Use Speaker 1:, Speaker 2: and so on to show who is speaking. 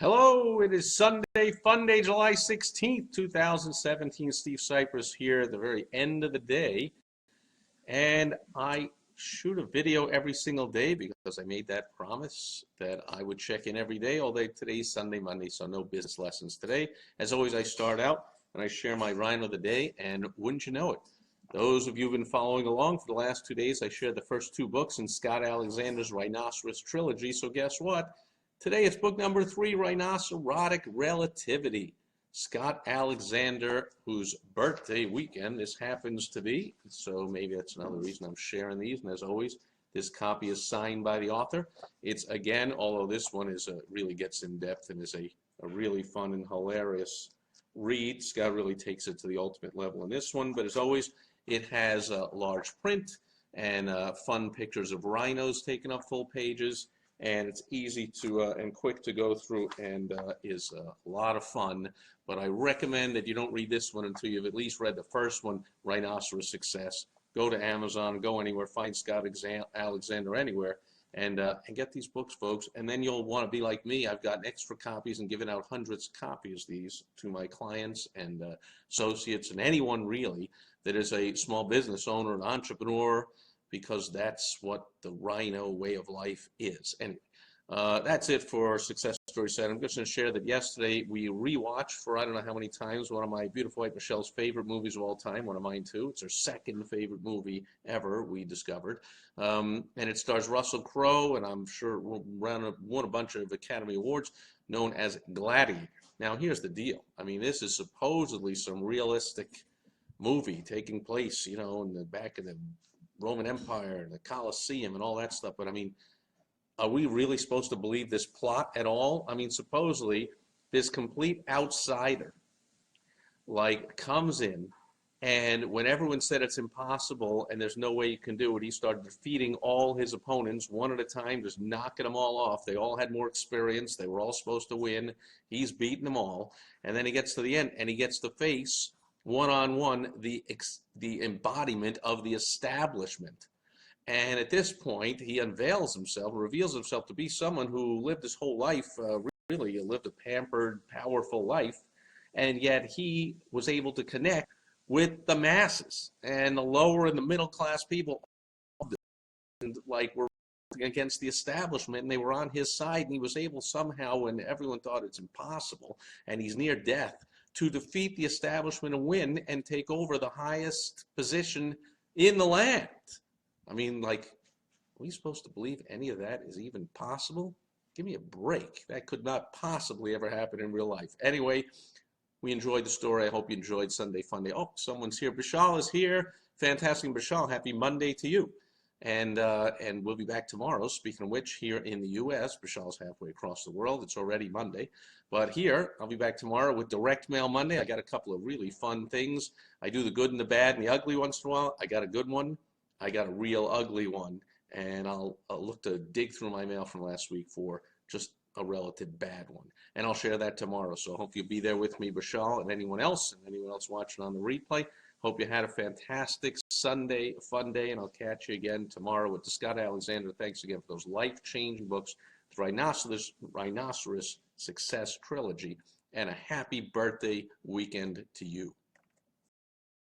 Speaker 1: Hello, it is Sunday, Funday, July 16th, 2017. Steve Sipress here at the very end of the day. And I shoot a video every single day because I made that promise that I would check in every day, although today's Sunday, Monday, so no business lessons today. As always, I start out and I share my rhino of the day, and wouldn't you know it, those of you who've been following along for the last 2 days, I shared the first 2 books in Scott Alexander's Rhinoceros trilogy, so guess what? Today it's book number 3, Rhinocerotic Relativity. Scott Alexander, whose birthday weekend this happens to be, so maybe that's another reason I'm sharing these. And as always, this copy is signed by the author. It's, again, although this one is really gets in depth and is a really fun and hilarious read, Scott really takes it to the ultimate level in this one. But as always, it has large print and fun pictures of rhinos taking up full pages. And it's easy to and quick to go through, and is a lot of fun. But I recommend that you don't read this one until you've at least read the first one, Rhinoceros Success. Go to Amazon, go anywhere, find Scott Alexander anywhere, and get these books, folks. And then you'll want to be like me. I've gotten extra copies and given out hundreds of copies of these to my clients and associates and anyone really that is a small business owner, an entrepreneur, because that's what the rhino way of life is. Anyway, that's it for Success Story Set. I'm just going to share that yesterday we rewatched for I don't know how many times one of my beautiful wife Michelle's favorite movies of all time, one of mine too. It's her second favorite movie ever, we discovered. And it stars Russell Crowe, and I'm sure won a bunch of Academy Awards, known as Gladiator. Now, here's the deal. I mean, this is supposedly some realistic movie taking place, you know, in the back of the Roman Empire and the Colosseum and all that stuff. But I mean, are we really supposed to believe this plot at all? I mean, supposedly this complete outsider like comes in, and when everyone said it's impossible and there's no way you can do it, he started defeating all his opponents one at a time, just knocking them all off. They all had more experience. They were all supposed to win. He's beaten them all. And then he gets to the end and he gets to face one-on-one the embodiment of the establishment. And at this point, he unveils himself, reveals himself to be someone who lived his whole life, really lived a pampered, powerful life, and yet he was able to connect with the masses and the lower and the middle class people, and like were against the establishment, and they were on his side, and he was able somehow, when everyone thought it's impossible and he's near death, to defeat the establishment and win and take over the highest position in the land. I mean, like, are we supposed to believe any of that is even possible? Give me a break. That could not possibly ever happen in real life. Anyway, we enjoyed the story. I hope you enjoyed Sunday Funday. Oh, someone's here. Bashal is here. Fantastic, Bashal. Happy Monday to you. And we'll be back tomorrow. Speaking of which, here in the U.S., Bashal's halfway across the world. It's already Monday. But here, I'll be back tomorrow with Direct Mail Monday. I got a couple of really fun things. I do the good and the bad and the ugly once in a while. I got a good one. I got a real ugly one. And I'll look to dig through my mail from last week for just a relative bad one. And I'll share that tomorrow. So I hope you'll be there with me, Bashal, and anyone else watching on the replay. Hope you had a fantastic Sunday fun day, and I'll catch you again tomorrow with the Scott Alexander. Thanks again for those life-changing books, the Rhinoceros Success Trilogy, and a happy birthday weekend to you.